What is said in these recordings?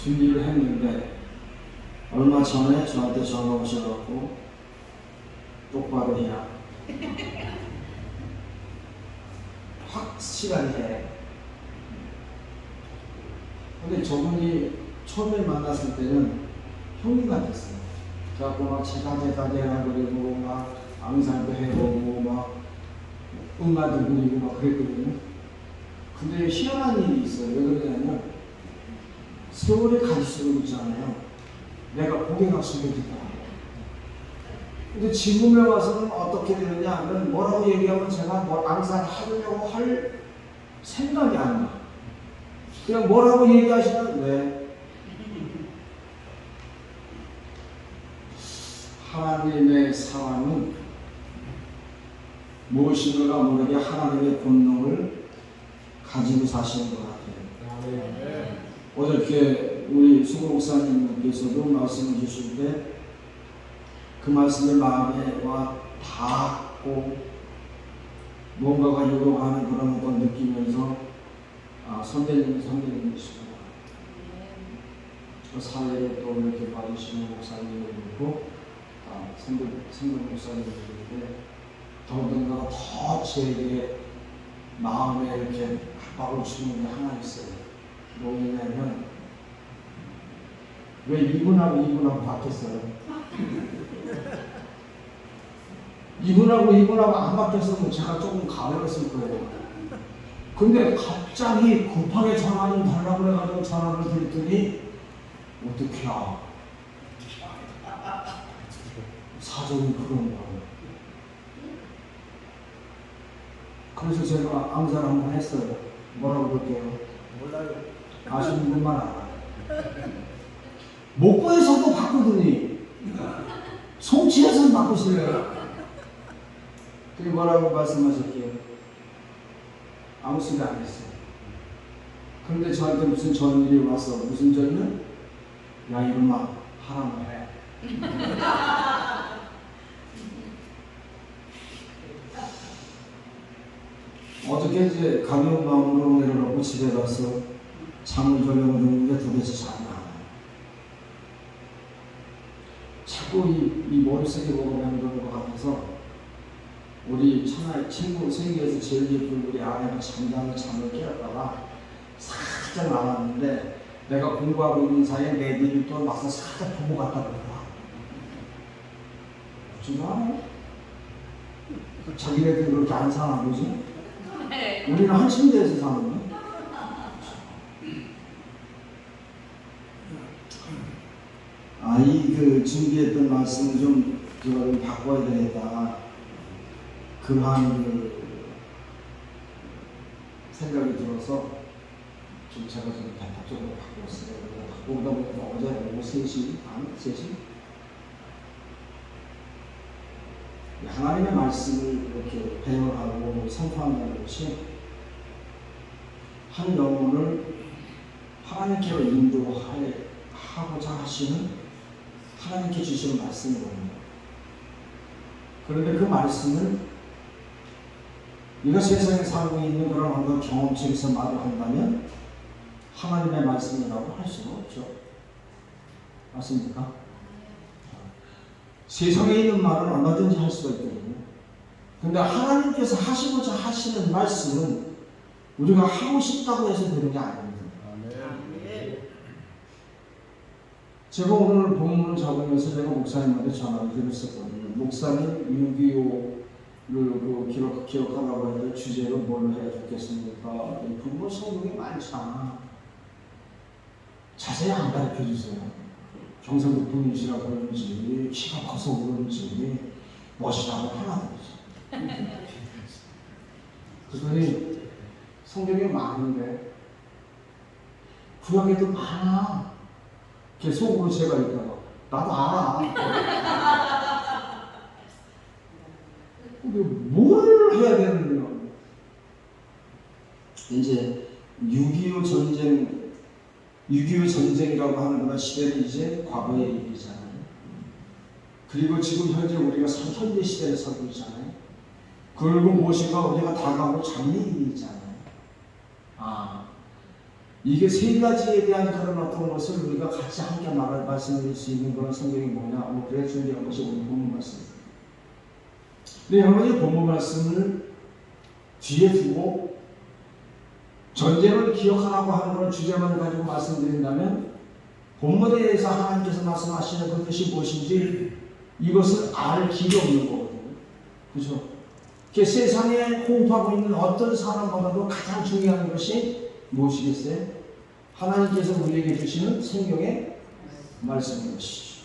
준비를 했는데 얼마 전에 저한테 전화 오셔갖고 똑바로 해야 확실하게 해. 근데 저분이 처음에 만났을 때는 형님 같았어요. 그래갖고 막 제가제가 그리고 막 앙상도 해보고 막 음악도 부리고 막 그랬거든요. 근데 희한한 일이 있어요. 왜 그러냐면 세월이 갈수록 있잖아요. 내가 고개각수를 듣다. 근데 지금에 와서는 어떻게 되느냐 하면 뭐라고 얘기하면 제가 뭐 앙상 하려고 할 생각이 안 나. 그냥 뭐라고 얘기하시면 네. 하나님의 사랑은 무엇인가 모르게 하나님의 본능을 가지고 사시는 것 같아요. 어저께 우리 수고 목사님께서도 말씀을 주실 때 그 말씀을 마음에 와 닿고 뭔가가 요동하는 그런 걸 느끼면서 선배님이시고 사회에 또 이렇게 봐주시는 목사님을 보고 생각 목사님들인데 더군다나 더 제게 마음에 이렇게 압박을 주는 게 하나 있어요. 뭐냐면 왜 이분하고 바뀌었어요? 이분하고 안 바뀌었으면 제가 조금 가버렸을 거예요. 근데 갑자기 급하게 전화 좀 달라고 그래가지고 전화를 드렸더니 어떡해야 사정이 그런 거예요. 그래서 제가 암살 한번 했어요. 뭐라고 그럴게요? 몰라요. 아시는 분만 알아요. 목포에서도 바꾸더니 송치에서는 바꾸시래요. 그게 뭐라고 말씀하셨게요? 아무 소리 안 했어요. 그런데 저한테 무슨 전일이 와서 무슨 전이는? 야 이놈아 하라고 해. 어저께 이제 가벼운 마음으로 내려놓고 집에 가서 잠을 자려고 했는데 도대체 잠이 안 와요. 자꾸 이 머릿속에 뭐가 맴도는 것 같아서 우리 천하의 친구 세계에서 제일 예쁜 우리 아내가 잠자는 잠을 깨웠다가 살짝 나왔는데 내가 공부하고 있는 사이에 내 눈이 또 막상 살짝 보고 갔다 그러더라. 어쩌나? 자기네들 그렇게 안 사나 보지? 우리는 한 침대에서 사는데? 이 준비했던 말씀을 좀 바꿔야 되겠다. 그러한 생각이 들어서 제가 좀 대답적으로 바꿨어요. 바꾸다 보니까 어제 오후 3시 반? 3시? 하나님의 말씀을 이렇게 배열하고 선포한다는 것이 한 영혼을 하나님께로 인도하고자 하시는 하나님께 주시는 말씀이거든요. 그런데 그 말씀을 우리가 세상에 살고 있는 그런 어떤 경험치에서 말을 한다면 하나님의 말씀이라고 할 수가 없죠. 맞습니까? 세상에 있는 말은 얼마든지 할 수가 있거든요. 그런데 하나님께서 하시고자 하시는 말씀은 우리가 하고 싶다고 해서 되는 게 아닙니다. 제가 오늘 본문을 적으면서 제가 목사님한테 전화를 드렸었거든요. 목사님 6.25를 기억하라고 했는데 주제로 뭘 해야 좋겠습니까? 부모 성경이 많잖아. 자세히 안 가르쳐 주세요. 경상도 분이시라 그런지 키가 커서 그런지 멋이라고 하나 그러지. 그러더니 성경이 많은데 구약에도 많아. 걔 속으로 제가 있다가 나도 알아. 근데 뭘 해야 되는 거야? 이제 6.25 전쟁이라고 하는 그런 시대는 이제 과거의 일이잖아요. 그리고 지금 현재 우리가 현대 시대에 살고 있잖아요. 그리고 무엇인가 우리가 다가올 장래일이 있잖아요. 이게 세 가지에 대한 그런 어떤 것을 우리가 같이 함께 말씀드릴 수 있는 그런 성경이 뭐냐? 그래 준비한 것이 오늘 본문 말씀입니다. 근데 여러분이 본문 말씀을 뒤에 두고 전쟁을 기억하라고 하는 그런 주제만 가지고 말씀드린다면 본문에 대해서 하나님께서 말씀하시는 그것이 무엇인지 이것을 알 길이 없는 거거든요. 그죠? 세상에 호흡하고 있는 어떤 사람보다도 가장 중요한 것이 무엇이겠어요? 하나님께서 우리에게 주시는 생명의 말씀인 것이죠.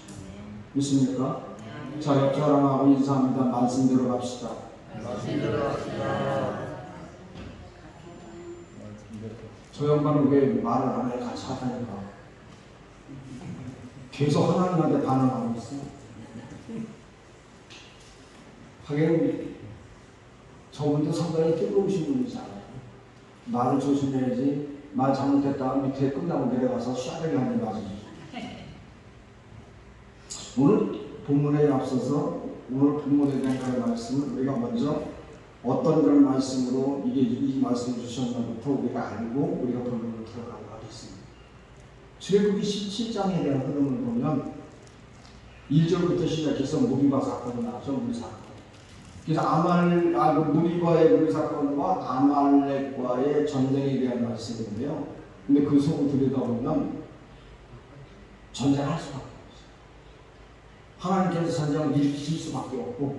믿습니까? 자, 옆 사람하고 인사합니다. 말씀대로 갑시다. 저 양반은 왜 말을 안 해? 같이 하다니까. 계속 하나님한테 반응하고 있어. 하긴 저분도 상당히 뜨거우신 분이잖아요. 말을 조심해야지. 말 잘못했다가 밑에 끝나고 내려가서 샤르게 한 대 맞으죠. 오늘 본문에 앞서서 오늘 본문에 대한 그런 말씀을 우리가 먼저 어떤 그런 말씀으로 이 말씀을 주셨나부터 우리가 알고 우리가 본문으로 들어가도록 하겠습니다. 출애굽기 17장에 대한 흐름을 보면 1절부터 시작해서 무리바 사건이 나왔죠. 무리 사건. 그래서 무리바의 무리 사건과 아말렉과의 전쟁에 대한 말씀인데요. 근데 그 속을 들여다보면 전쟁할 수밖에 없어요. 하나님께서 전쟁을 일으키실 수밖에 없고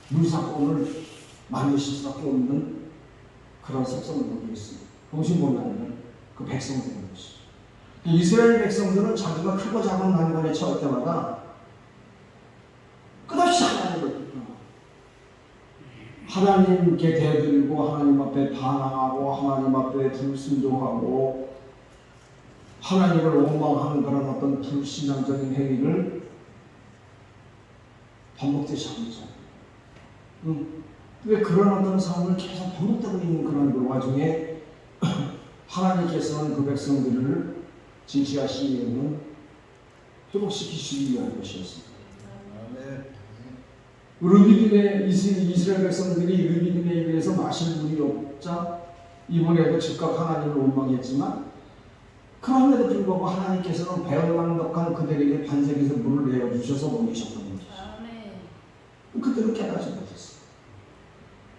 무리 사건을 만드실 수밖에 없는 그런 속성을 보고 있습니다. 그것이 뭐냐면 그 백성들인 것이죠. 이스라엘 백성들은 자기가 크고 작은 난관에 처할 때마다 끝없이 하나님께 대들고 하나님 앞에 반항하고 하나님 앞에 불순종하고 하나님을 원망하는 그런 어떤 불신앙적인 행위를 반복되지 않죠. 왜 그런 어떤 상황을 계속 반복되고 있는 그런 그 와중에 하나님께서는 그 백성들을 진치하시기 위해서는 회복시키시기 위한 것이었습니다. 이스라엘 백성들이 르비딤에 의해서 마실 물이 없자 이번에도 즉각 하나님을 원망했지만 그럼에도 불구하고 하나님께서는 배은망덕한 그들에게 반석에서 물을 내어주셔서 먹이셨던 것이죠. 그때는 깨닫지 못했어요.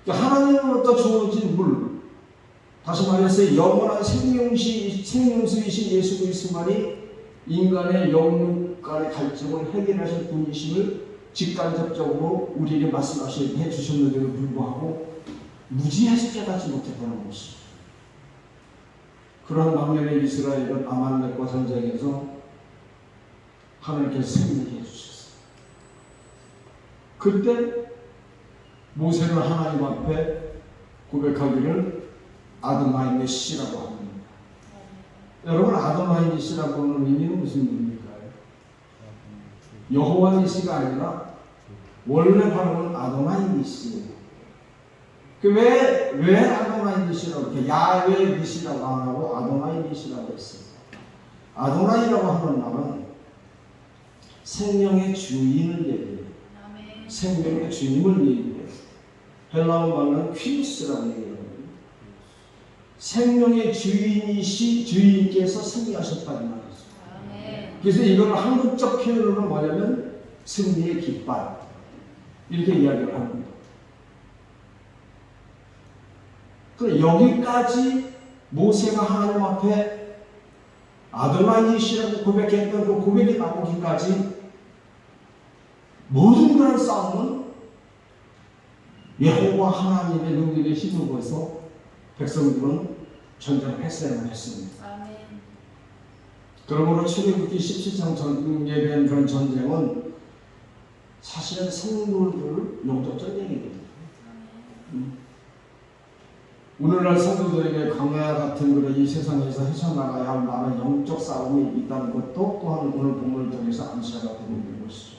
하나님으로부터 주어진 물, 다시 말해서 영원한 생명수이신 예수 그리스도만이 인간의 영혼간의 갈증을 해결하실 분이심을 직간접적으로 우리에게 말씀해 주셨는데도 불구하고 무지해서 깨닫지 못했다는 것이죠. 그러한 반면에 이스라엘은 아말렉과 전쟁에서 하나님께서 승리해 주셨어요. 그때 모세는 하나님 앞에 고백하기를 아도나이 메시라고 합니다. 여러분, 아도나이 메시라고 하는 의미는 무슨 의미일까요? 여호와 메시가 아니라 원래 발음은 아도나이 메시예요. 왜 아도나이 메시라고 이렇게 야훼 메시라고 안 하고 아도나이 메시라고 했습니다. 아도나이라고 하는 말은 생명의 주인을 얘기해요. 생명의 주님을 얘기해요. 헬라어 말은 퀴리스라고 얘기해요. 생명의 주인께서 승리하셨다는 말이죠. 그래서 이걸 한국적 표현으로 뭐냐면 승리의 깃발 이렇게 이야기를 합니다. 그럼 여기까지 모세가 하나님 앞에 아도나이시라고 고백했던 그 고백이 나오기까지 모든 그런 싸움은 여호와 하나님의 능력에 힘입어서 백성들은 전쟁을 했어야만 했습니다. 그러므로 출애굽기 17장 전쟁에 대한 그런 전쟁은 사실은 성도들 영적 전쟁이거든요. 오늘날 성도들에게 광야 같은 그런 이 세상에서 헤쳐나가야 할 많은 영적 싸움이 있다는 것도 또한 오늘 본문을 통해서 암시가 되고 있는 것이죠.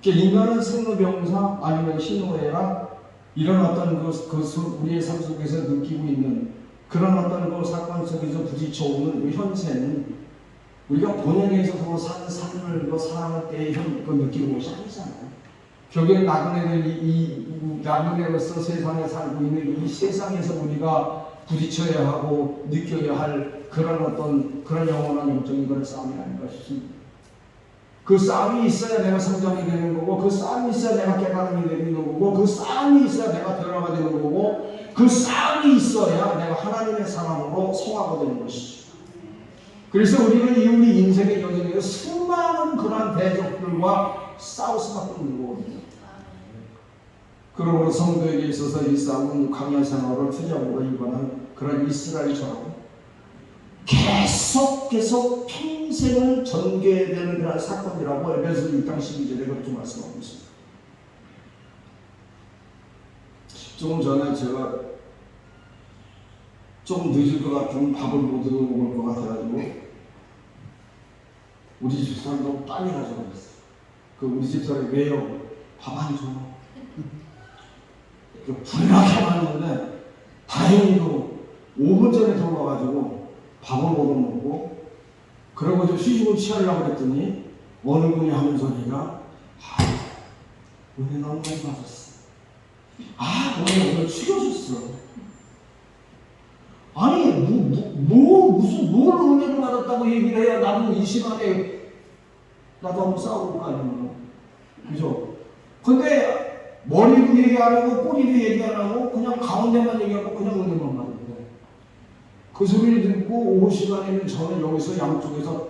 인간은 생로병사 아니면 희노애락 이런 어떤 우리의 삶 속에서 느끼고 있는 그런 어떤 그 사건 속에서 부딪혀오는 그 현세는 우리가 본연에서 사는 삶을 살아갈 때 느끼는 것이 아니잖아요. 결국엔 나그네로서 세상에 살고 있는 이 세상에서 우리가 부딪혀야 하고 느껴야 할 그런 영원한 영적인 그런 싸움이 아닌가 싶습니다. 그 싸움이 있어야 내가 성장이 되는 거고, 그 싸움이 있어야 내가 깨달음이 되는 거고, 그 싸움이 있어야 내가 변화가 되는 거고, 그 싸움이 있어야 내가 하나님의 사람으로 성화가 되는 것이죠. 그래서 우리는 우리 인생의 여정에서 수많은 그러한 대적들과 싸울 수밖에 없는 거거든요. 그러므로 성도에게 있어서 이 싸움은 광야 생활을 투자하고 이거는 그런 이스라엘처럼 계속 평생을 전개해야 되는 그런 사건이라고 에베소 6장 12절에 그렇게 말씀하고 있습니다. 조금 전에 제가 좀 늦을 것 같으면 밥을 못 먹을 것 같아가지고 우리 집사람 너무 빨리 가져가 있어요. 우리 집사람이 왜요? 밥 안 줘. 불나게 왔는데 다행히도 5분 전에 들어와가지고 밥을 못 먹고 그러고 좀 휴식을 취하려고 그랬더니 어느 분이 하는 소리가 은혜 너무 많이 받았어. 오늘 죽여줬어. 아니 무슨 뭘 은혜를 받았다고 얘기를 해야 나도 이 시간에 나도 한번 싸워볼 거 아니에요. 그죠? 근데 머리도 얘기 안 하고 꼬리도 얘기 안 하고 그냥 가운데만 얘기하고 그냥 은혜만 받는데 그 소리를 듣고 오후 시간에는 저는 여기서 양쪽에서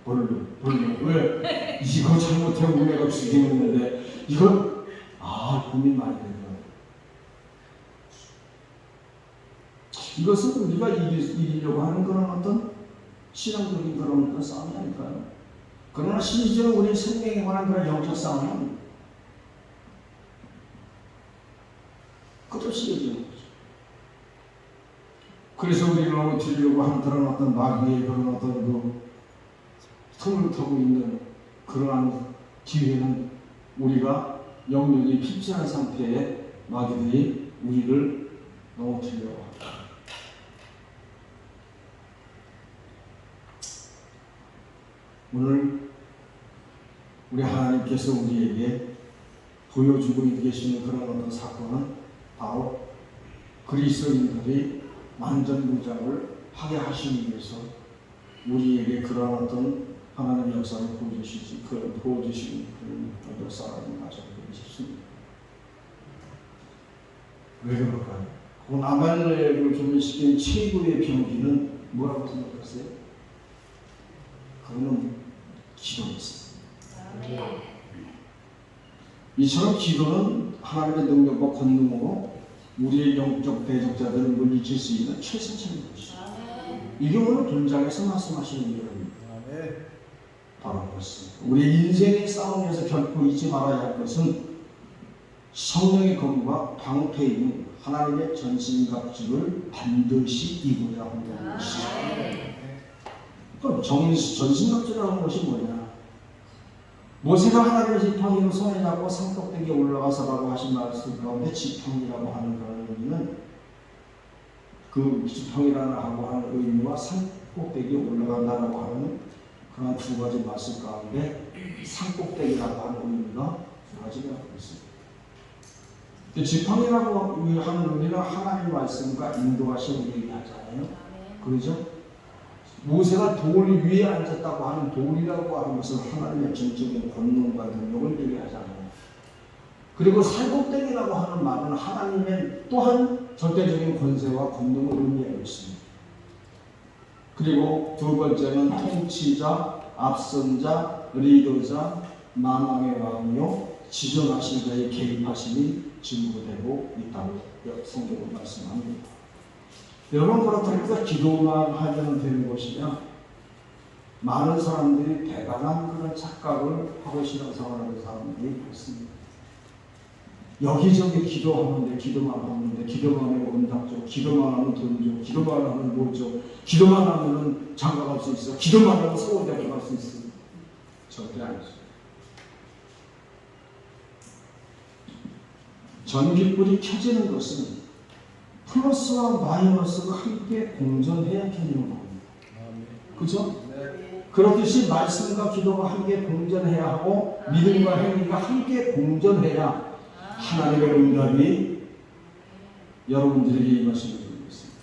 벌르 왜? 이거 잘못하면 은혜가 죽이는데 이거 고민 많이 되더라고요. 이것은 우리가 이기려고 하는 그런 어떤 신앙적인 그런 어떤 싸움이 아닐까요? 그러나 실제로 우리 생명에 관한 그런 영적 싸움은 끝없이 얘기하는 거죠. 그래서 우리가 넘어뜨리려고 하는 그런 어떤 마귀의 그런 어떤 틈을 타고 있는 그러한 기회는 우리가 영역이 피폐한 상태의 마귀들이 우리를 넘어뜨리려고 합니다. 오늘 우리 하나님께서 우리에게 보여주고 계시는 그런 어떤 사건은 바로 그리스도인들이 만전무장을 하게 하시기 위해서 우리에게 그런 어떤 하나님의 역사를 보여주시는 그런 역사라는 가정을 싶습니다. 왜 그럴까요? 나만을 교민시킨 최고의 병기는 뭐라고 생각하세요? 그거는 기도였습니다. 이처럼 기도는 하나님의 능력과 권능으로 우리의 영적 대적자들을 물리칠 수 있는 최선책인 것이죠. 이게 오늘 본장에서 말씀하시는 이유입니다. 바로 그렇습니다. 우리 인생의 싸움에서 결코 잊지 말아야 할 것은 성령의 검과 방패인 하나님의 전신갑주를 반드시 입어야 한다는 것이죠. 그럼 전신갑주라는 것이 뭐냐? 모세가 하나님의 지팡이로 손에 잡고 산꼭대기에 올라가서라고 하신 말씀 가운데 지팡이라고 하는 그런 의미는 그 지팡이라고 하는 의미와 산꼭대기에 올라간다라고 하는 그런 두 가지 말씀 가운데 산꼭대기라고 하는 의미가 두 가지가 있습니다. 지팡이라고 하는 의미는 하나님의 말씀과 인도하심을 얘기하잖아요. 그러죠? 모세가 돌 위에 앉았다고 하는 돌이라고 하는 것은 하나님의 전적인 권능과 능력을 얘기하잖아요. 그리고 산꼭대기라고 하는 말은 하나님의 또한 절대적인 권세와 권능을 의미하고 있습니다. 그리고 두 번째는 통치자, 앞선자, 리더자, 만왕의 왕이요 지존하신 자의 개입하심이 증거되고 있다고 성경은 말씀합니다. 여러분 그렇다고 기도만 하면 되는 것이냐? 많은 사람들이 대단한 그런 착각을 하고 신앙생활하는 사람들이 있습니다. 여기저기 기도하면 돼, 기도만 하면 돼, 기도만 하면 응답 줘, 기도만 하면 돈 줘, 기도만 하면 뭐 줘, 기도만 하면 장가갈 수 있어, 기도만 하면 서울대학교 갈 수 있어. 절대 아니죠. 전깃불이 켜지는 것은 플러스와 마이너스가 함께 공존해야 켜지는 겁니다. 그죠? 그렇듯이 말씀과 기도가 함께 공존해야 하고 믿음과 행위가 함께 공존해야 하나님의 응답이 여러분들에게 임하시는 것입니다.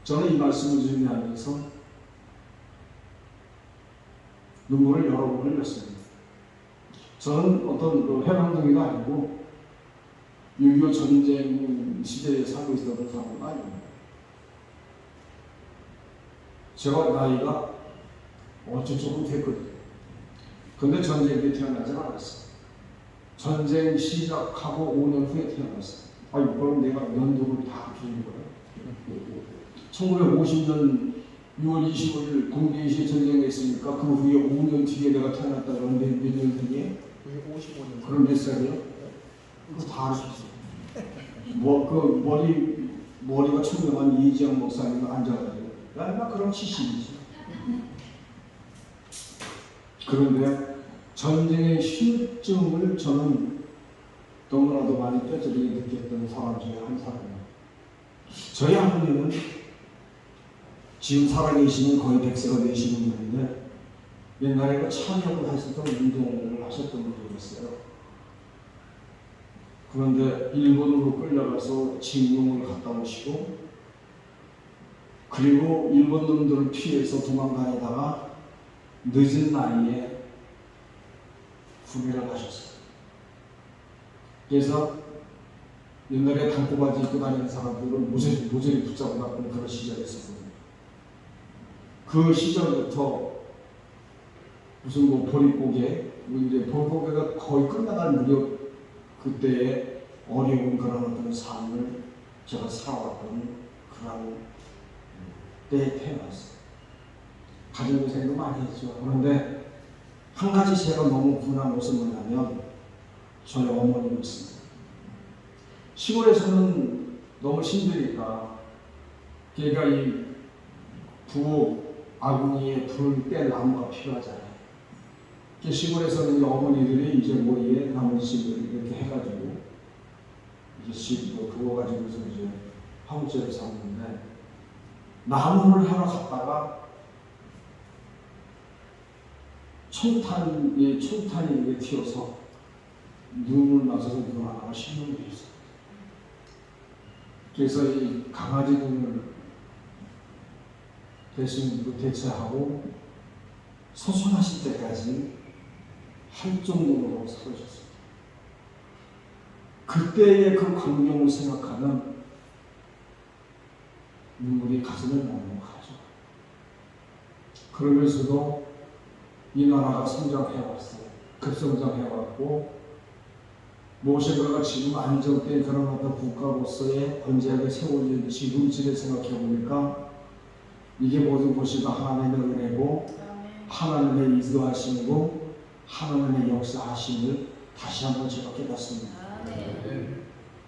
저는 이 말씀을 준비하면서 눈물을 여러 번 흘렸습니다. 저는 어떤 해방둥이가 아니고 6.25 전쟁 시대에 살고 있었던 사람은 아닙니다. 제가 나이가 조금 됐거든요. 근데 전쟁에 태어나지 않았어요. 전쟁 시작하고 5년 후에 태어났어요. 그럼 내가 연도를 다 기는 거예요. 1950년 6월 25일 공개시 전쟁이 있으니까 그 후에 5년 뒤에 내가 태어났다 그러는데 몇 년 뒤에? 55년. 그럼 몇 살이요? 그거 다 알 수 있어요. 머리가 총명한 이지영 목사님 앉아가지고 나 그럼 70이지. 그런데 전쟁의 실증을 저는 너무나도 많이 뼈저리게 느꼈던 사람 중에 한 사람이에요. 저희 아버님은 지금 살아계시는 거의 100세가 되시는 분인데 옛날에 참여를 하셨던 운동을 하셨던 분이었어요. 그런데 일본으로 끌려가서 징용을 갔다 오시고 그리고 일본 놈들을 피해서 도망다니다가 늦은 나이에 구매를 하셨어요. 그래서 옛날에 단코바지 입고 다니는 사람들을 모조리 붙잡고 갔던 그런 시절이 있었거든요. 그 시절부터 무슨 보릿고개, 이제 보릿고개가 거의 끝나갈 무렵 그때의 어려운 그런 어떤 삶을 제가 살아왔던 그런 때에 태어났어요. 가정고생도 많이 했죠. 그런데 한 가지 제가 너무 분한 것은 뭐냐면 저희 어머님이었습니다. 시골에서는 너무 힘드니까 걔가 이 부엌 아궁이에 불을 뗄 나무가 필요하잖아요. 시골에서는 어머니들이 이제 머리에 나뭇잎을 이렇게 해가지고 이제 집도 부어가지고서 이제 화목제를 삼는데 나무를 하러 갔다가 총탄이 이게 튀어서 눈을 맞아서 눈 하나가 실명이 됐어요. 그래서 이 강아지 눈을 대신 대체하고 소송하실 때까지 한쪽 눈으로 살으셨습니다. 그때의 그 광경을 생각하면 눈물이 가슴을 먹먹하죠. 그러면서도 이 나라가 성장해왔어요. 급성장해왔고 모세가 지금 안정된 그런 어떤 국가로서의 건재하게 세워진 지금쯤에 생각해보니까 이게 모든 것이 다 하나님의 은혜고 하나님의 인도하심이고 하나님의 역사하심을 다시 한번 제가 깨닫습니다.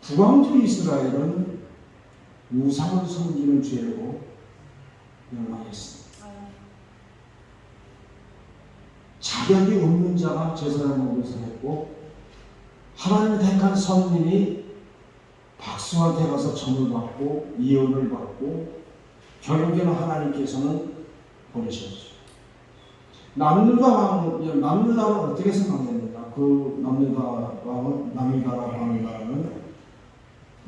북왕조 이스라엘은 우상을 섬기는 죄로 멸망했습니다. 자격이 없는 자가 제사를 먹으면서 했고 하나님의 택한 선민이 박수한테 가서 점을 받고 예언을 받고 결국에는 하나님께서는 보내셨죠. 남유다는 어떻게 생각했느냐? 그 남유다라고 하는 나라는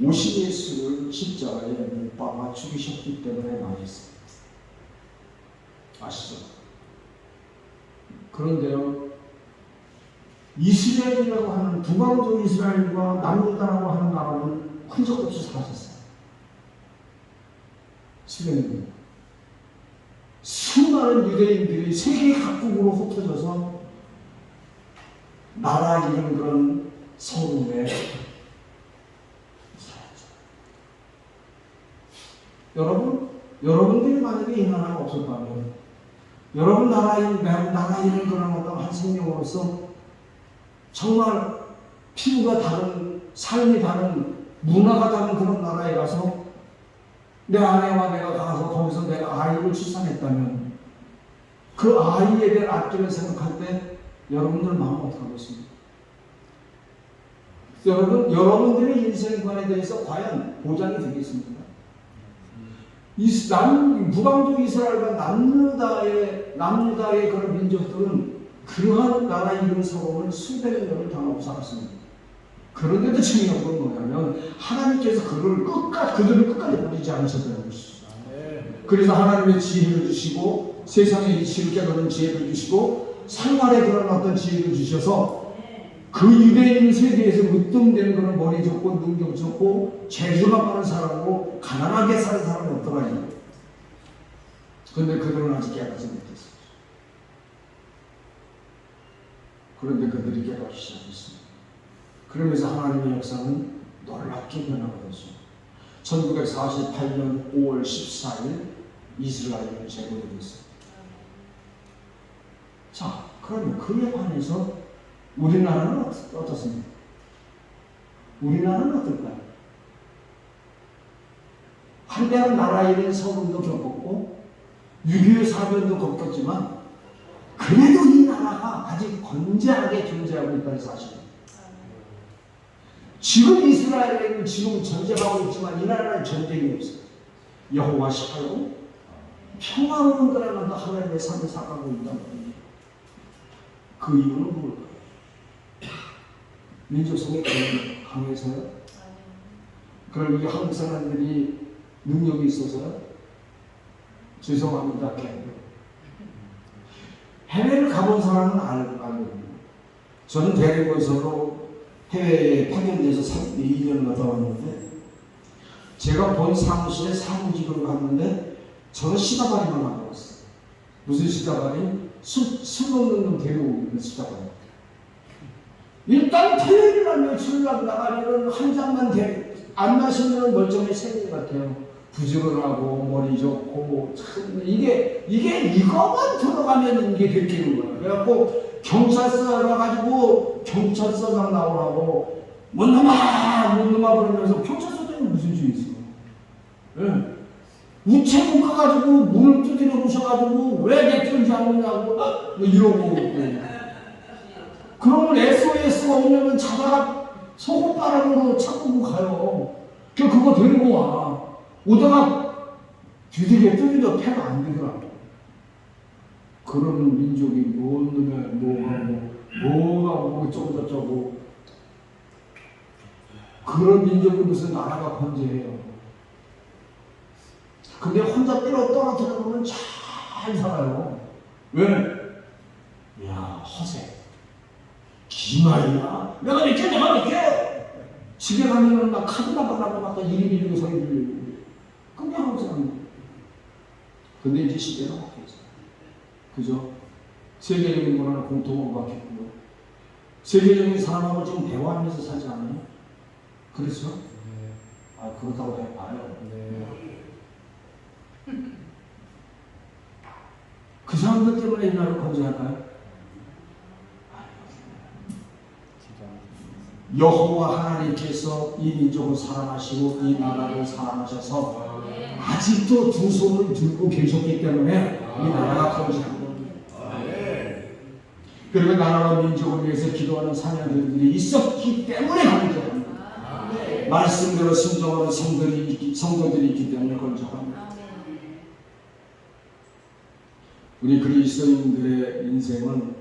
오신 예수를 십자가에 못 박아 죽이셨기 때문에 망했습니다. 아시죠? 그런데요, 이스라엘이라고 하는 북왕조 이스라엘과 남유다라고 하는 나라는 흔적없이 사라졌어요. 수련입니다. 수많은 유대인들이 세계 각국으로 흩어져서 나라 이런 그런 서름에 살았죠. 여러분들이 만약에 이 나라가 없었다면 여러분 나라 이런 그런 어떤 한 생명으로서 정말 피부가 다른, 삶이 다른, 문화가 다른 그런 나라에 가서 내 아내와 내가 가서 거기서 내가 아이를 출산했다면 그 아이에 대한 앞길을 생각할 때 여러분들 마음 어떻게 하겠습니까? 여러분들의 인생관에 대해서 과연 보장이 되겠습니까? 북왕조 이스라엘과 남유다의 그런 민족들은 그러한 나라 이름 서름을 수백 년을 당하고 살았습니다. 그런데도 중요한 건 뭐냐면 하나님께서 그들을 끝까지 버리지 않으셨다는 것이죠. 그래서 하나님의 지혜를 주시고 세상의 이치를 깨닫는 지혜를 주시고 생활에 그런 어떤 지혜를 주셔서 그 유대인 세계에서 으뜸되는 그런 머리 좋고 능력 좋고 재주가 많은 사람으로 가난하게 사는 사람이 없더라고요. 그런데 그들은 아직 깨닫지 못했어요. 그런데 그들이 깨닫기 시작했습니다. 그러면서 하나님의 역사는 놀랍게 변화하였죠. 1948년 5월 14일 이스라엘은 제거되었습니다. 자, 그러면 그에 반해서 우리나라는 어떻습니까? 우리나라는 어떨까요? 한때는 나라 잃은 서름도 겪었고 6.25 사변도 겪었지만 그래도 이 나라가 아직 건재하게 존재하고 있다는 사실입니다. 지금 이스라엘에는 지금 전쟁하고 있지만 이 나라는 전쟁이 없어요. 여호와 시하고 평화로운 거라도 하나님의 삶을 살아가고 있단 말이에요. 그 이유는 뭘까요? 민족성이 강해서요? 그럼 이 한국 사람들이 능력이 있어서요? 죄송합니다. 해외를 가본 사람은 알거든요. 저는 대리건설로 해외에 파견돼서 2년 갔다 왔는데 제가 본 사무실에 사무직으로 갔는데 저는 시다바리만 하고 왔어요. 무슨 시다바리? 술 먹는 놈 데려오는 시다바리. 일단 토요일 날 며칠 나가면은 한 잔만 안 마시면 멀쩡히 생긴 것 같아요. 부지런하고 머리 좋고 참 이거만 들어가면 이게 들키는 거예요. 그래갖고 경찰서 가가지고 경찰서장 나오라고 못 넘어 그러면서 경찰서장은 무슨 죄 있어요? 예. 우체국 가가지고 문을 두드려 부셔가지고 왜 대표인지 아느냐고 뭐 이러고 그러면 SOS가 오면은 자다가 속옷바람으로 차고 가요. 그거 데리고 와. 오다가 뒤되게 뚫리려 패가 안 되더라고. 그런 민족이 뭔 놈에 뭐가 어쩌고 그런 민족이 무슨 나라가 건재해요. 근데 혼자 떨어뜨려 놓으면 잘 살아요. 왜? 야, 허세. 기마이야. 내가 이렇게 집에 가면은 막 카드 나가려고 막 이리저리 소리 들리고 끔찍한 사람. 근데 이제 시대가 바뀌었어요. 그죠? 세계적인 문화는 공통으로 바뀌었고요. 세계적인 사람하고 지금 대화하면서 살지 않아요? 그렇죠? 네. 아, 그렇다고 해봐요. 네. 그 사람들 때문에 이 나라를 건재할까요? 여호와 하나님께서 이 민족을 사랑하시고 이 나라를 사랑하셔서 아직도 두 손을 들고 계셨기 때문에 이 나라가 건재한 겁니다. 그리고 나라와 민족을 위해서 기도하는 사명들이 있었기 때문에 건재합니다. 말씀대로 순종하는 성도들이 있기 때문에 건재합니다. 우리 그리스도인들의 인생은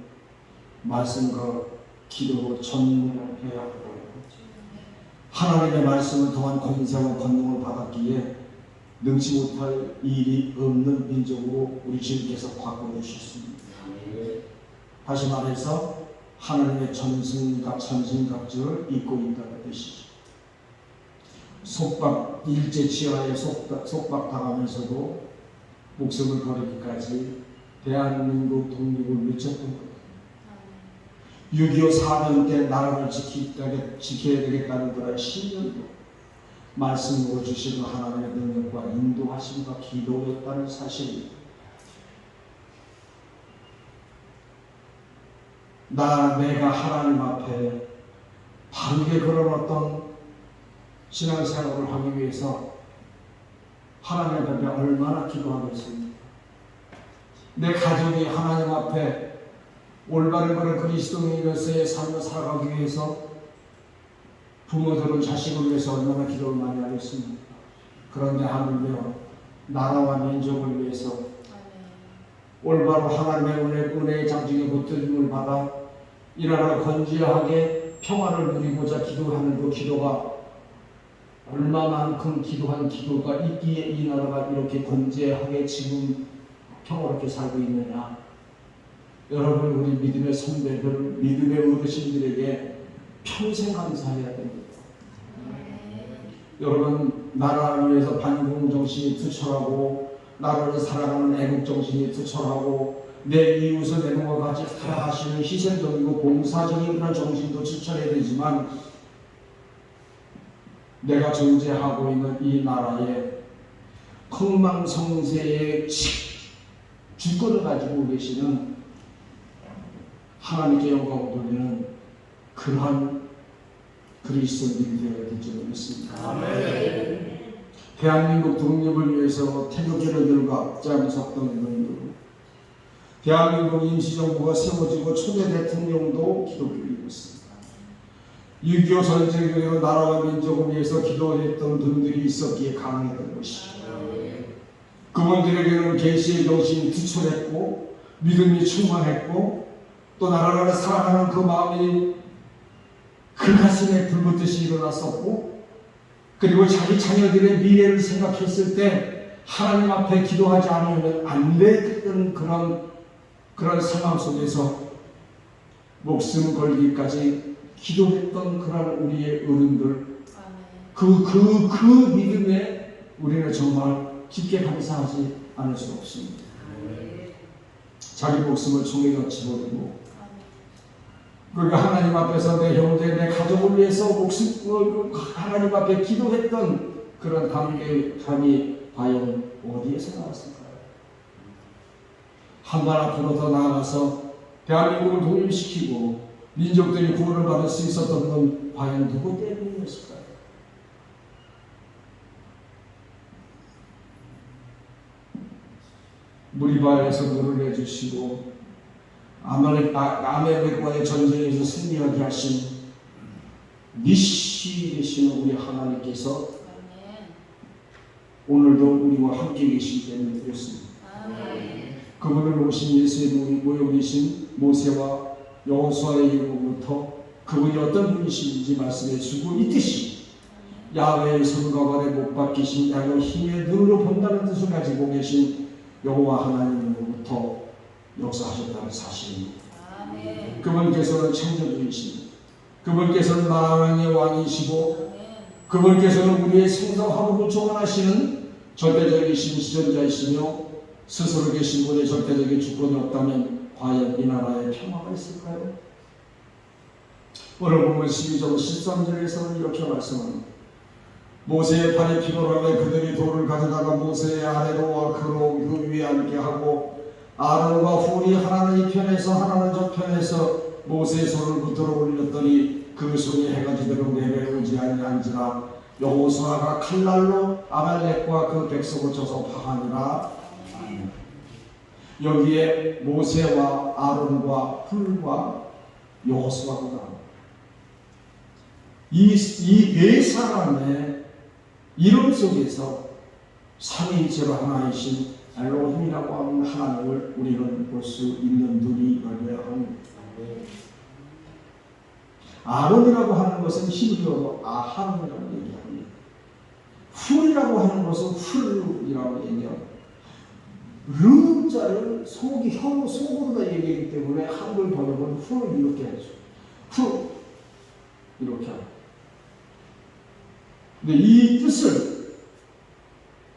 말씀과 기도로 전문해야 하고 하나님의 말씀을 통한 권세와 권능을 받았기에 능치 못할 일이 없는 민족으로 우리 주님께서 바꿔주셨습니다. 다시 말해서 하나님의 전신갑주를 입고 있다는 뜻이죠. 일제치하에 속박당하면서도 목숨을 버리기까지 대한민국 독립을 외쳤던 것. 6.25 사변 때 나라를 지켜야 되겠다는 그런 신념도 말씀으로 주시는 하나님의 능력과 인도하심과 기도였다는 사실입니다. 내가 하나님 앞에 바르게 그런 어떤 신앙생활을 하기 위해서 하나님 앞에 얼마나 기도하겠습니까? 내 가족이 하나님 앞에 올바른 그런 그리스도인으로서의 삶을 살아가기 위해서 부모들은 자식을 위해서 얼마나 기도를 많이 하겠습니까? 그런데 하물며 나라와 민족을 위해서 올바로 하나님의 은혜의 장중에 붙들림을 받아 이 나라가 건재하게 평화를 누리고자 기도하는 그 기도가 얼마만큼 기도한 기도가 있기에 이 나라가 이렇게 건재하게 지금 평화롭게 살고 있느냐. 여러분, 우리 믿음의 선배들, 믿음의 어르신들에게 평생 감사해야 됩니다. 여러분, 나라를 위해서 반공정신이 투철하고 나라를 사랑하는 애국정신이 투철하고 내 이웃을 내 몸과 같이 사랑하시는 희생적이고 봉사적인 그런 정신도 투철해야 되지만, 내가 존재하고 있는 이 나라에 흥망성쇠의 주권을 가지고 계시는 하나님께 영광을 돌리는 그러한 그리스도인들이 되어야 될 줄 믿습니다. 아멘. 대한민국 독립을 위해서 태극기들과 앞장섰던 분들, 대한민국 임시정부가 세워지고 초대 대통령도 기독교인이었습니다. 6.25 전쟁으로 나라와 민족을 위해서 기도했던 분들이 있었기에 가능했던 것이죠. 그분들에게는 계시의 정신이 투철했고 믿음이 충만했고 또 나라를 사랑하는 그 마음이 그 가슴에 불붙듯이 일어났었고, 그리고 자기 자녀들의 미래를 생각했을 때 하나님 앞에 기도하지 않으면 안 되던 그런 상황 속에서 목숨 걸기까지 기도했던 그런 우리의 어른들, 그 믿음에 우리는 정말 깊게 감사하지 않을 수 없습니다. 자기 목숨을 총에 던지고 그러니까 하나님 앞에서 내 형제, 내 가족을 위해서 하나님 앞에 기도했던 그런 담대함이 과연 어디에서 나왔을까요? 한 발 앞으로 더 나아가서 대한민국을 독립시키고 민족들이 구원을 받을 수 있었던 건 과연 누구 때문이었을까요? 무리바에서 물을 내주시고 아말렉과의 전쟁에서 승리하게 하신 니시 되시는 우리 하나님께서 오늘도 우리와 함께 계시기 때문에 그렇습니다. 그분을 오신 예수의 모여 계신 모세와 여호수아의 이름으로부터 그분이 어떤 분이신지 말씀해 주고 있듯이 야훼의 손과 발에 못 박히신 양의 힘의 눈으로 본다는 뜻을 가지고 계신 여호와 하나님으로부터 역사하셨다는 사실입니다. 그분께서는 창조주이십니다. 그분께서는 만왕의 왕이시고 그분께서는 우리의 생사화복을 조언하시는 절대적이신 지존자이시며 스스로 계신 분의 절대적인 주권이 없다면 과연 이 나라에 평화가 있을까요? 오늘 보면 12절 13절에서는 이렇게 말씀합니다. 모세의 팔이 피곤하면 그들이 돌을 가져다가 모세의 아래로와 그 위에 앉게 하고 아론과 훌이 하나는 이 편에서 하나는 저 편에서 모세의 손을 붙들어 올렸더니 그 손이 해가 지도록 내려오지 아니한지라 여호수아가 칼날로 아말렉과 그 백성을 쳐서 파하니라. 여기에 모세와 아론과 훌과 여호수아가 나옵니다. 이 네 사람의 이름 속에서 삼위일체로 하나이신 엘로힘이라고 하는 하나님을 우리는 볼 수 있는 눈이 열려야 합니다. 아론이라고 하는 것은 히브리어로 아하론이라고 얘기합니다. 훌이라고 하는 것은 훌이라고 얘기합니다. 르자를 속으로다 얘기하기 때문에 한글 번역은 훌 이렇게 하죠. 훌 이렇게 하죠. 근데 이 뜻을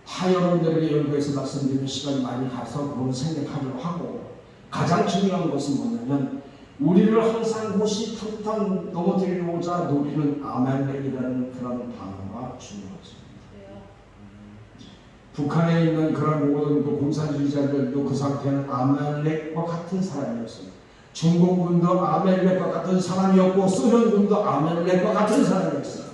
다 여러분들에게 연구해서 말씀드리는 시간이 많이 가서 그걸 생각하려고 하고, 가장 중요한 것은 뭐냐면 우리를 항상 호시탐탐 넘어뜨리고자 노리는 아말렉이라는 그런 단어가 중요하죠. 북한에 있는 그런 모든 그 공산주의자들도 그 상태는 아말렉과 같은 사람이었습니다. 중공군도 아말렉과 같은 사람이었고 소련군도 아말렉과 같은 사람이었어요.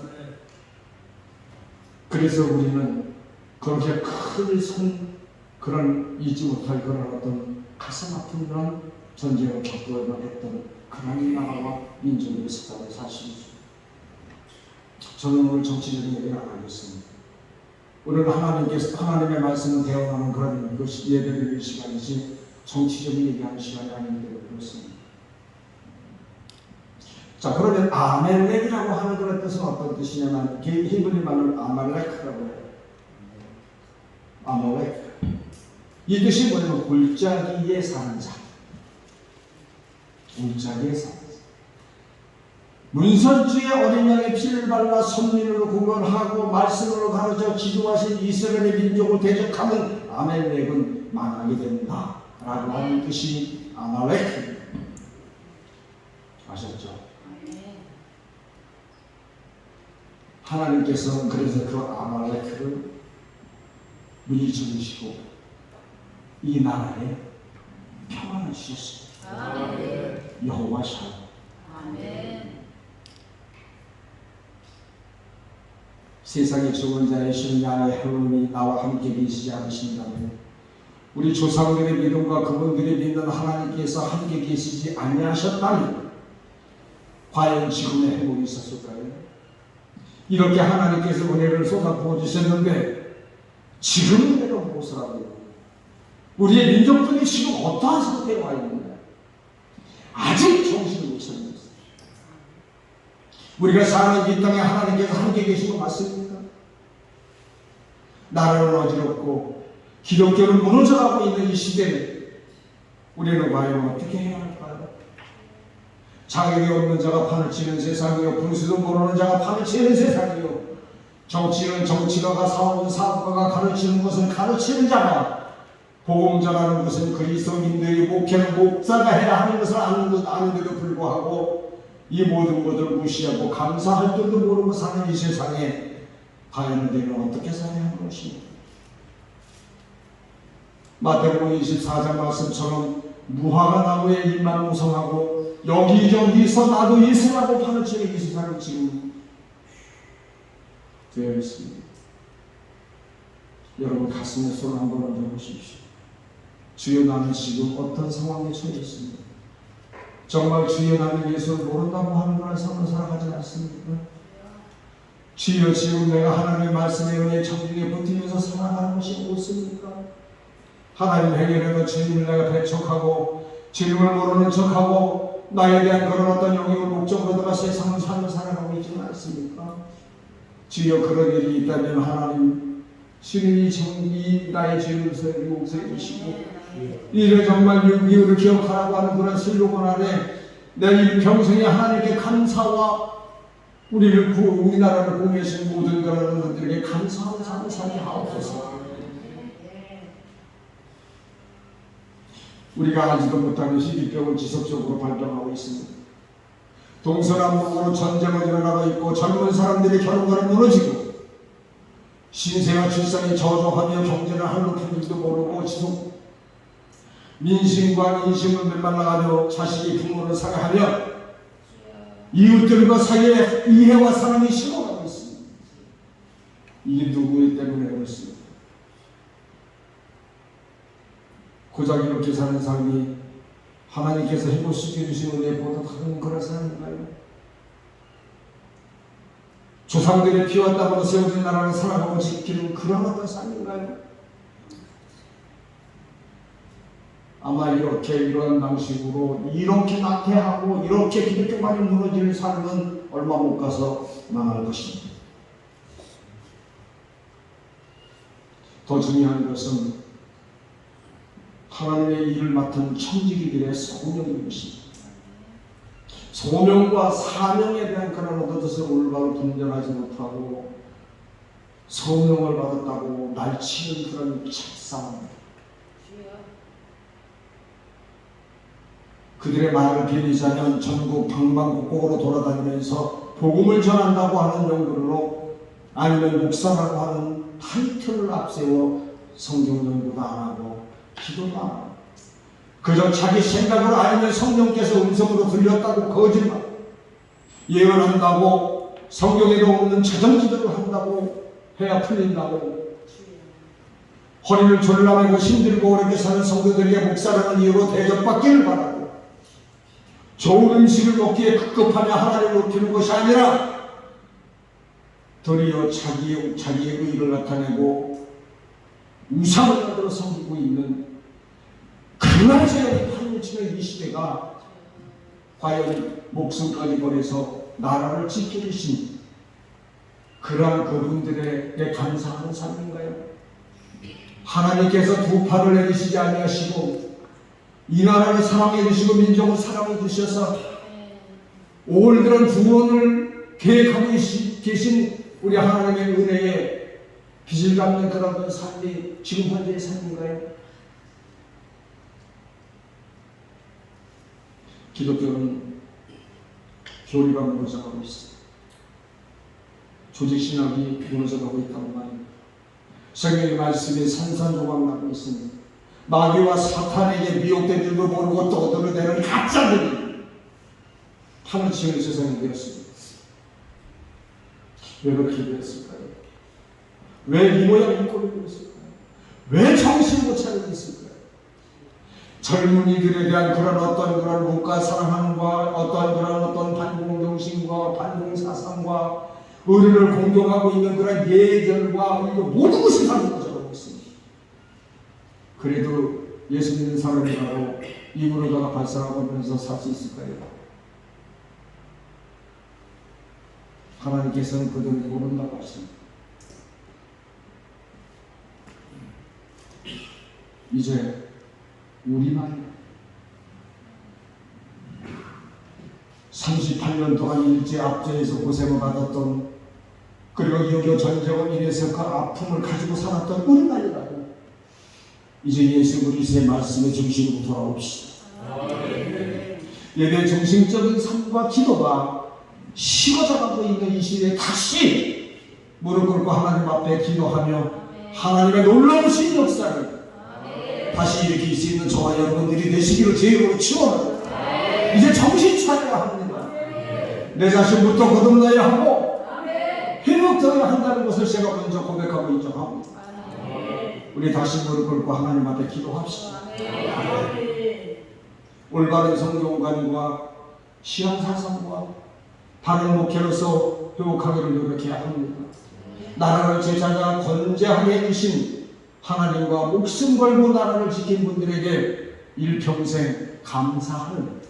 그래서 우리는 그렇게 큰 그런 잊지 못할 그런 어떤 가슴 아픈 그런 전쟁을 겪어야 했던 그런 나라와 민족이 있었다는 사실이죠. 저는 오늘 정치적인 얘기는 안 하겠습니다. 오늘 하나님의 말씀을 대언하는 그런 예배드리는 시간이지 정치적인 얘기하는 시간이 아닌데 그렇습니다. 자, 그러면 아멜렉이라고 하는 그런 뜻은 어떤 뜻이냐면 히브리 말로 아말렉이라고 해요. 아말렉. 이 뜻이 뭐냐면 골짜기에 사는 자. 골짜기에 사는 자. 문선주의 어린 양의 피를 발라 선민으로 구별하고 말씀으로 가르쳐 지도하신 이스라엘의 민족을 대적하는 아멜렉은 망하게 된다 라고 하는 뜻이 아말렉. 아셨죠? 하나님께서는 그래서 그 아말렉을 물리쳐주시고 이 나라에 평안을 주셨습니다. 여호와 샬롬. 아멘. 세상의 죽은 자의 쉬는 양의 하나님이 나와 함께 계시지 않으신다면 우리 조상들의 믿음과 그분들이 믿는 하나님께서 함께 계시지 아니하셨다면 과연 지금의 행복이 있었을까요? 이렇게 하나님께서 은혜를 쏟아부어 주셨는데 지금 내가 무엇을 하고 있는가? 우리의 민족들이 지금 어떠한 상태에 와 있는가? 아직 정신을 못 차리고 있습니다. 우리가 사는 이 땅에 하나님께서 함께 계신 거 맞습니까? 나라는 어지럽고 기독교는 무너져가고 있는 이 시대에 우리는 과연 어떻게 해야 할까요? 자격이 없는 자가 판을 치는 세상이요, 분수도 모르는 자가 판을 치는 세상이요, 정치는 정치가가, 사업은 사업가가, 가르치는 것은 가르치는 자가, 복음자라는 것은 그리스도인들이 목회는 목사가 해야 하는 것을 아는데도 불구하고 이 모든 것을 무시하고 감사할 줄도 모르고 사는 이 세상에 과연 우리는 어떻게 살아야 하는 것입니까? 마태복음 24장 말씀처럼 무화과 나무에 잎만 무성하고 여기저기서 나도 예수라고 판을 치는 이 세상은 지금 되어 있습니다. 여러분 가슴에 손을 한번 얹어 보십시오. 주여, 나는 지금 어떤 상황에 처해 있습니다. 정말 주여, 나는 예수를 모른다고 하는 그런 삶을 살아가지 않습니까? 주여, 지금 내가 하나님의 말씀에 은혜 청중에 붙으면서 살아가는 것이 옳습니까? 하나님 행위를 주님을 내가 배척하고 주님을 모르는 척하고 나에 대한 그런 어떤 영역을 목적으로다가 세상을 삶을 살아가고 있지는 않습니까? 주여, 그런 일이 있다면 하나님 주님이 정리 나의 죄를 용서해 주시고 이를 정말 이유를 기억하라고 하는 그런 슬로건 안에 내 평생에 하나님께 감사와 우리나라를 보내신 모든 그런 분들에게 감사하는 삶을 살게 하옵소서. 우리가 알지도 못하는 희귀병을 지속적으로 발병하고 있습니다. 동서남북으로 전쟁을 일어나고 있고 젊은 사람들의 결혼관이 무너지고 신세와 출산이 저조하며 경제를 할로 푼 줄도 모르고 지속 민심과 인심을 메말라가며 자식이 부모를 사랑하며 이웃들과 사이에 이해와 사랑이 식어가고 있습니다. 이게 누구 때문에 그렇습니까? 고작 이렇게 사는 삶이 하나님께서 행복시켜 주신 은혜보다 다른 그런 삶인가요? 조상들의 피와 땀으로 세워진 나라를 살아가고 지키는 그런 어떤 삶인가요? 아마 이런 방식으로 이렇게 나태하고 이렇게 기독교만이 무너지는 삶은 얼마 못 가서 망할 것입니다. 더 중요한 것은 하나님의 일을 맡은 천지기들의 소명인 것입니다. 소명과 사명에 대한 그런 어떤 뜻을 올바로 분별하지 못하고 소명을 받았다고 날치는 그런 책상입니다. 그들의 말을 빌리자면 전국 방방곡곡으로 돌아다니면서 복음을 전한다고 하는 용도로 아니면 목사라고 하는 타이틀을 앞세워 성경 연구도 안 하고 기도도 안 하고 그저 자기 생각으로 아니면 성령께서 음성으로 들렸다고 거짓말 예언한다고 성경에도 없는 자정기도를 한다고 해야 풀린다고 허리를 졸라매고 힘들고 어렵게 사는 성도들에게 목사라는 이유로 대접받기를 바라고 좋은 음식을 먹기에 급급하며 하나님을 높이는 것이 아니라 도리어 자기의 의를 나타내고 우상을 만들어 섬기고 있는 그날 제가 판을 치는 이 시대가 과연 목숨까지 버려서 나라를 지켜주신 그러한 그분들에게 감사하는 삶인가요? 하나님께서 두 팔을 내리시지 아니하시고 이 나라를 사랑해 주시고 민족을 사랑해 주셔서 올드런 구원을 계획하고 계신 우리 하나님의 은혜에 빚을 갚는 그런 삶이 지금 현재의 삶인가요? 기독교는 교리가 무너져가고 있습니다. 조직신학이 무너져가고 있다고 말입니다. 성경의 말씀에 산산조각나고 있습니다. 마귀와 사탄에게 미혹된 줄도 모르고 떠들어대는 가짜들이 판을 치는 세상이 되었습니다. 왜 그렇게 되었을까요? 왜 이 모양 이 꼴이 되었을까요? 왜 정신 못 차리고 있을까요? 젊은이들에 대한 그런 문과 사랑함과 어떤 반공정신과 반공사상과 의리를 공경하고 있는 그런 예절과 모든 것이 다 무너져가고 있습니다. 그래도 예수 믿는 사람이 바로 입으로다가 발설하면서 살 수 있을까요? 하나님께서는 그들을 모른다고 하십니다. 이제 우리만 38년 동안 일제 압제에서 고생을 받았던, 그리고 6.25 전쟁으로 인해서 그 아픔을 가지고 살았던 우리만이라도 이제 예수 그리스도의 말씀의 중심으로 돌아옵시다. 예배 중심적인 삶과 기도가 식어져가고 있는 이 시대에 다시 무릎 꿇고 하나님 앞에 기도하며 하나님의 놀라우신 역사를 다시 일으킬 수 있는 저와 여러분들이 되시기를 주님으로 축원합니다. 이제 정신 차려야 합니다. 내 자신부터 거듭나야 하고 회복되어야 한다는 것을 제가 먼저 고백하고 인정합니다. 우리 다시 무릎 꿇고 하나님 앞에 기도합시다. 올바른 성경관과 신앙사상과 바른 목회로서 회복하기를 노력해야 합니다. 나라를 제자가 건재하게 해주신 하나님과 목숨 걸고 나라를 지킨 분들에게 일평생 감사하는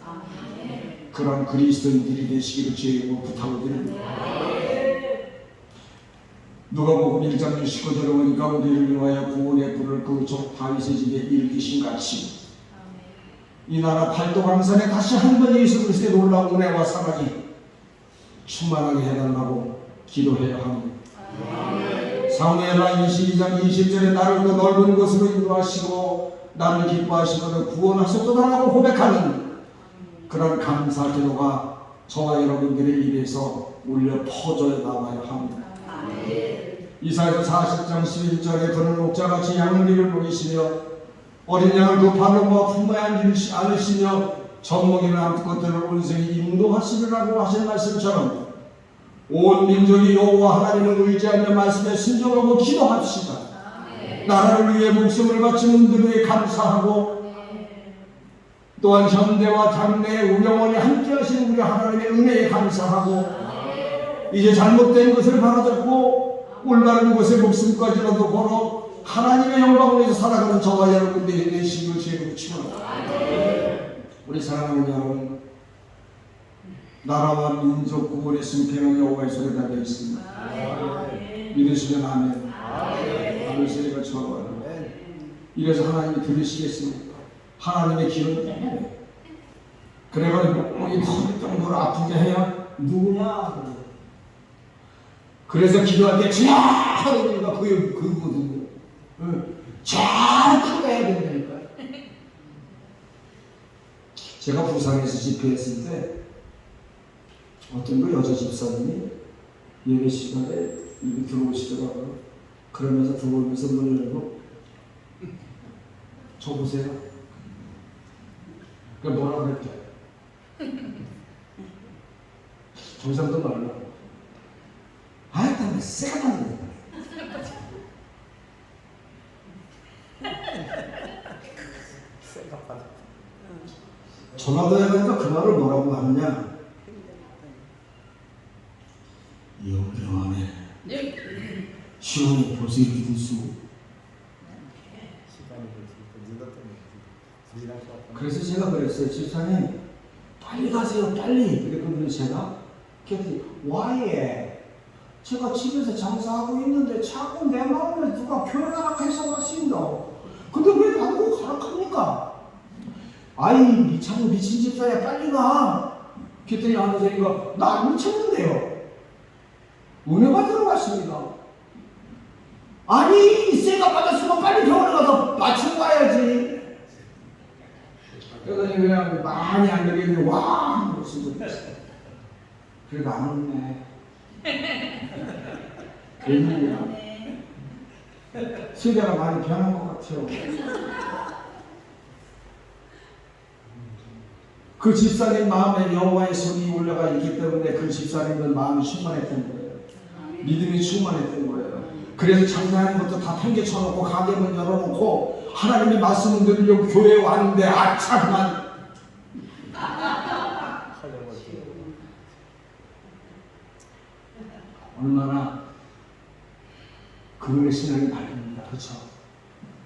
그런 그리스도인들이 되시기를 주님으로 부탁을 드립니다. 누가복음 1장 19절에 보니까 우리를 위하여 구원의 불을 그 족 다윗의 집에 일으키신 같이 이 나라 팔도강산에 다시 한 번 예수 그리스도의 놀라운 은혜와 사랑이 충만하게 해달라고 기도해야 합니다. 사무엘하 22장 20절에 나를 더 넓은 곳으로 인도하시고 나를 기뻐하시고 구원하셨도다라고 고백하는 그런 감사 기도가 저와 여러분들의 입에서 울려 퍼져 나와야 합니다. 이사야서 40장 11절에 그는 옥자같이 양리를 먹이시며 어린 양을 그 발로 모아 품에 안으시며 젖먹이나 것들을 온전히 인도하시리라고 하신 말씀처럼 온 민족이 여호와 하나님을 의지하며 말씀에 순종하고 기도합시다. 나라를 위해 목숨을 바치는 분들에게 감사하고 또한 현대와 장래의 영원히 함께 하시는 우리 하나님의 은혜에 감사하고 이제 잘못된 것을 바로잡고 올바른 곳에 목숨까지라도 걸어 하나님의 영광을 위해서 살아가는 저와 여러분들이 되시기를 주님으로 축원합니다. 우리 사랑하는 여러분, 나라와 민족 구원의 승패는 여호와의 손에 달려 있습니다. 믿으시면 아멘. 아멘 소리가 좋아요. 이래서 하나님이 들으시겠습니까? 하나님의 길은 빼내. 그래가지고 목이 터질 정도로 아프게 해야 누구냐? 그래서 기도할 때 주야 하는 이유가 그거거든요. 잘 크게 해야 된다니까. 제가 부산에서 집회했을 때 어떤 그 여자 집사님이 예배 시간에 이렇게 들어오시더라고요. 그러면서 들어오면서 문을 열고 저 보세요. 그러니까 뭐라고 그랬대? 정상도 말라. 아이, 나 새가 났네. 전화도 해보니까 그 말을 뭐라고 하느냐? 영영하네. 시간이 벌써 이렇게 됐어. 그래서 제가 그랬어요. 집사님, 빨리 가세요, 빨리. 그랬거든요, 제가. 그랬더니, why? 제가 집에서 장사하고 있는데 자꾸 내 마음에 누가 교회 가라 해서 왔습니다. 근데 왜 나보고 가라 합니까? 아이, 참 미친 집사야, 빨리 가. 그랬더니 아내가 나 안 미쳤는데요. 은혜 받으러 왔습니다. 아니, 쇠가 빠졌으면 빨리 병원에 가서 맞추고 와야지. 그러더니 그냥 많이 안 되겠네. 와! 무슨 소리 했어. 그래도 안 웃네. 웬일이야. 세대가 많이 변한 것 같아요. 그 집사님 마음에 여호와의 손이 올라가 있기 때문에 그 집사님은 마음이 충만했던 거예요. 믿음이 충만했던 거예요. 그래서 장사하는 것도 다 팽개쳐놓고 가게문 열어놓고 하나님이 말씀을 들으려고 교회에 왔는데 아차 그만. 얼마나 그분의 신앙이 밝습니다. 그렇죠?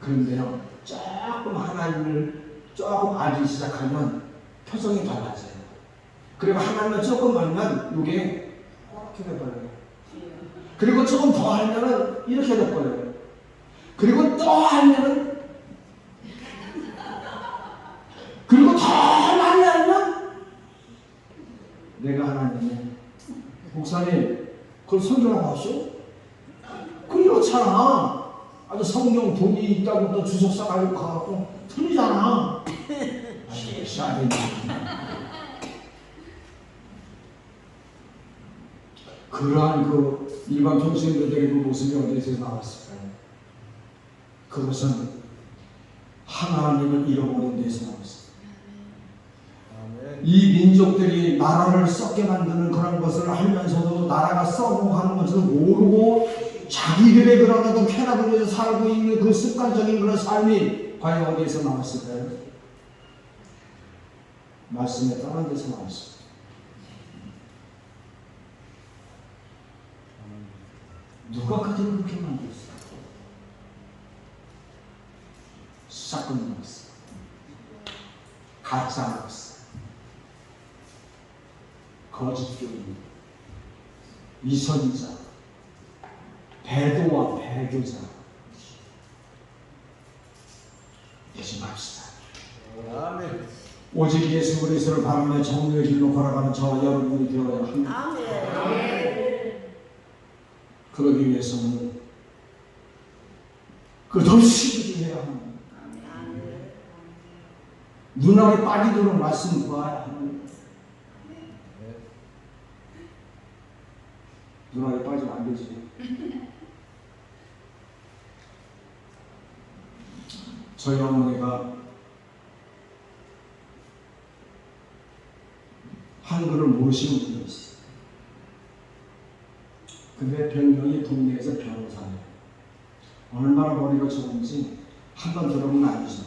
그런데요, 조금 하나님을 조금 알기 시작하면 표정이 달라져요. 그리고 하나님을 조금 알면 이게 이렇게 돼버려요. 그리고 조금 더 알면은 이렇게 돼버려요. 그리고 또 알면은 그리고 더 많이 알면 내가 하나님의 목사님 그걸 성경하고 하시오? 그 이렇잖아. 아주 성경 돈이 있다고 또 주석사 가지고 가갖고 틀리잖아. 아이, 샤이. 그러한 그 일반 평신도들의 그 모습이 어디서 나왔을까요? 그것은 하나님을 잃어버린 데서 나왔습니다. 이 민족들이 나라를 썩게 만드는 그런 것을 알면서도 나라가 썩어가는 것을 모르고 자기들의 그런 어떤 쾌락을 위해서 살고 있는 그 습관적인 그런 삶이 과연 어디에서 나왔을까요? 말씀에 떠난 데서 나왔습니다. 누가 그들을 그렇게 만들었어요? 샷건 나왔어요. 가짜 나왔어요. 거짓 교인, 이선자, 배도와 배교자. 조심합시다. 오직 예수 그리스도를 바라며 정의의 길로 걸어가는 저와 여러분이 되어야 합니다. 그러기 위해서는 끝없이 기도해야 합니다. 눈앞에 빠지도록 말씀 구해야 합니다. 눈앞에 빠지면 안 되지. 저희 어머니가 한글을 모르시는 분이었어요. 근데 별명이 동네에서 변호사예요. 얼마나 머리가 좋은지 한번 들어보면 알죠.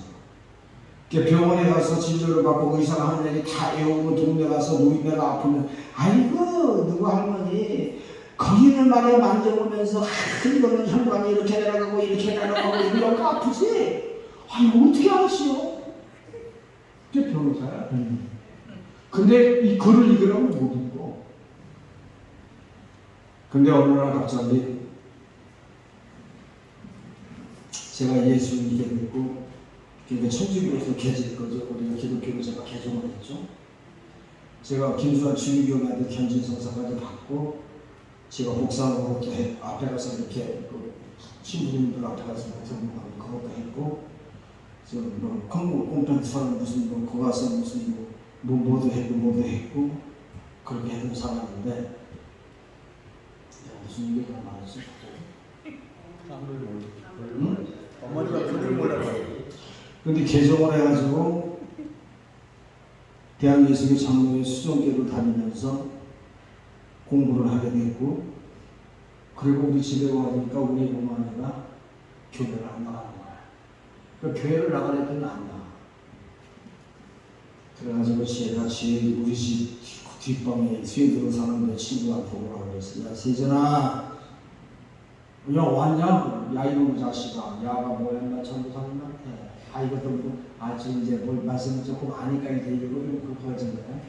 병원에 가서 진료를 받고 의사가 하는 얘기 다 외우고 동네 가서 노인네가 아프면 아이고 누구 할머니 거기를 말이야 만져보면서 이거는 혈관이 이렇게 내려가고 이렇게 내려가고 이러고 아프지? 아이고 어떻게 아시오? 그게 변호사야. 근데 이 글을 읽으라고 못 읽고. 근데 어느 날 갑자기 제가 예수 믿게 됐고 그러니까 천주교에서 개질 거죠. 우리가 기독교로 제가 개종을 했죠. 제가 김수환 주유교한테 견진성사까지 받고 제가 복사하는 것도 앞에 가서 이렇게 그 신부님들 앞에 가서 등록하고 그것도 했고 뭐 컴퓨터처럼 무슨 뭐 거 가서 무슨 뭐도 했고 그렇게 했던 사람인데 내가 무슨 얘기가 많았지? 어머니가 그걸 몰라봐요. 근데 개종을 해가지고 대한예수교 장로회 수종교를 다니면서 공부를 하게 됐고 그리고 우리 집에 와니까 우리 어머니가 교회를 안 나가는 거야. 그러니까 교회를 나가려면 안 나가. 그래가지고 제가 우리 집 뒷방에 스웨덴으로 사는 내 친구가 보고라고 그랬어. 야 세전아 야 왔냐? 야 이놈의 자식아 야가 뭐였나 전도사님한테 이것도 뭐, 지금 이제 뭘 말씀을 조금 아니까 이제 이러고 그렇게 하잖아요.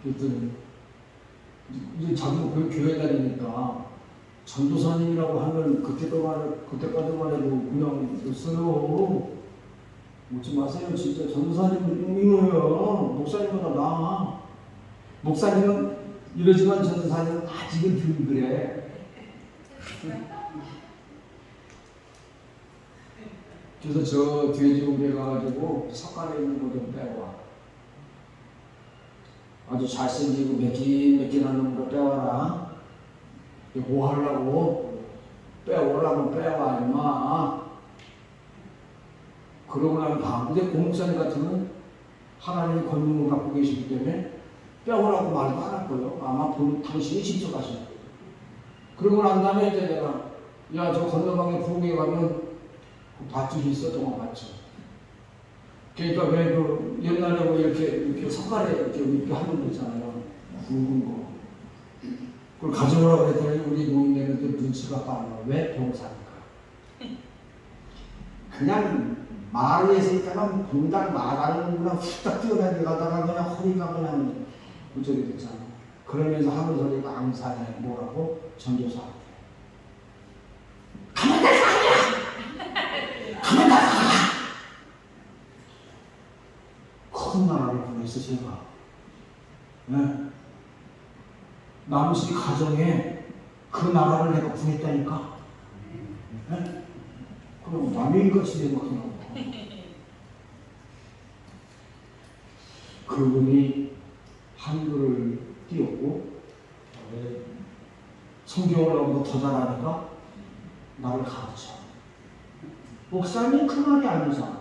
그랬더니 이제 자기가 그 교회 다니니까 전도사님이라고 하면 그때까지만 해도 그냥 됐어요. 묻지 마세요. 진짜 전도사님이에요. 목사님보다 나아. 목사님은 이러지만 전도사님은 아직은 덜 그래. 그래서 저 돼지고기에 가가지고 석간에 있는 거 좀 빼와. 아주 잘생기고 매끈매끈한 놈으로 빼와라. 뭐 하려고? 빼오라고 빼와 임마. 그러고 나면 근데 공목사님 같으면 하나님의 권능을 갖고 계시기 때문에 빼오라고 말도 안 할 거예요. 아마 당신이 직접 하실 거예요. 그러고 난 다음에 이제 내가 야 저 건너방에 부엌에 가면 밧줄이 있어. 동화밧줄. 그러니까 왜 그 옛날에 뭐 이렇게 석가래 이렇게 하는 거 있잖아요. 굵은 거. 그걸 가져오라고 했더니 우리 노인네는 눈치가 빠르다. 왜? 병사니까. 그냥 마을에서 있다가 공당 나가는구나 후딱 뛰어다니다가 그냥 허리가 그냥 무적이 됐잖아. 그러면서 하는 소리가 앙사해. 뭐라고? 전도사. 가만 다 사냐! 가만 다 사냐! 큰 나라를 보냈어 제가. 네. 남씨 가정에 그 나라를 내가 구했다니까. 네? 그럼 남인같이 생각해요. 그분이 한글을 띄웠고 성경을 너무 더 잘하니까 나를 가르쳐. 목사님 그 말이 아니잖아.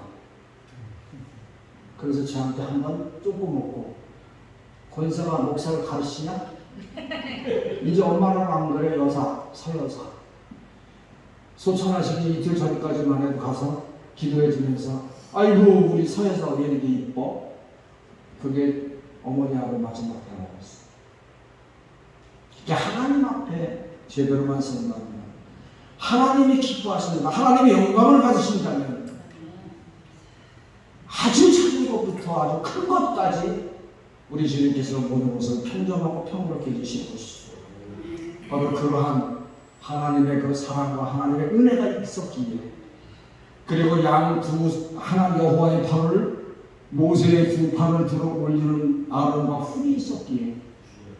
그래서 저한테 한번 쪼고 먹고 권사가 목사를 가르치냐? 이제 엄마랑 안 그래. 여사, 서여사. 소천하시기 이틀 전까지만 해도 가서 기도해 주면서 아이고 우리 서여사 왜 이렇게 이뻐? 그게 어머니하고 마지막 대화였어. 이게 하나님 앞에 제대로만 생각하면 하나님이 기뻐하신다. 하나님의 영광을 받으신다면 아주 작은 것부터 아주 큰 것까지 우리 주님께서 모든 것을 평정하고 평화롭게 해주시는 것이죠. 바로 그러한 하나님의 그 사랑과 하나님의 은혜가 있었기에 그리고 하나님 여호와의 팔을 모세의 두 팔을 들어 올리는 아론과 훌이 있었기에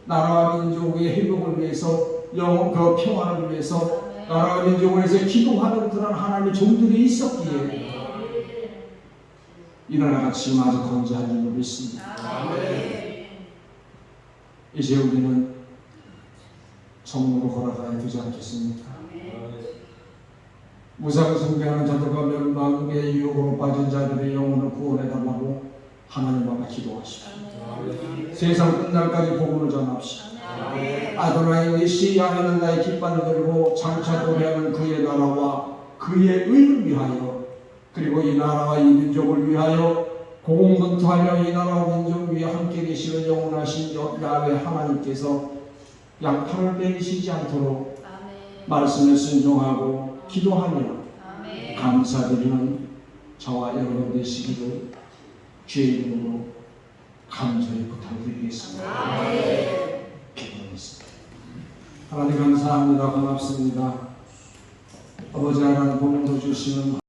나라와 민족의 회복을 위해서 그 평화를 위해서 나라와 민족을 위해서 기도하는 그런 하나님의 종들이 있었기에 이 나라가 지금 아주 건재한 줄로 믿습니다. 이제 우리는 정로로 걸어가야 되지 않겠습니까? 무상숭배하는 자들과 멸망의 유혹으로 빠진 자들의 영혼을 구원해달라고 하나님 앞에 기도하십시오. 세상 끝날까지 복음을 전합시다. 아도나이 메시아하는 나의 깃발을 들고 장차 도래하는 그의 나라와 그의 의를 위하여 그리고 이 나라와 이 민족을 위하여 고공분투하며 이 나라와 민족을 위해 함께 계시는 영원하신 야훼 하나님께서 양팔을 빼시지 않도록 말씀을 순종하고 기도하며 감사드리는 저와 여러분 되시기를 주의 이름으로 감사히 부탁드리겠습니다. 기도하겠습니다. 하나님 감사합니다. 고맙습니다. 아버지 하나님 보면서 주시는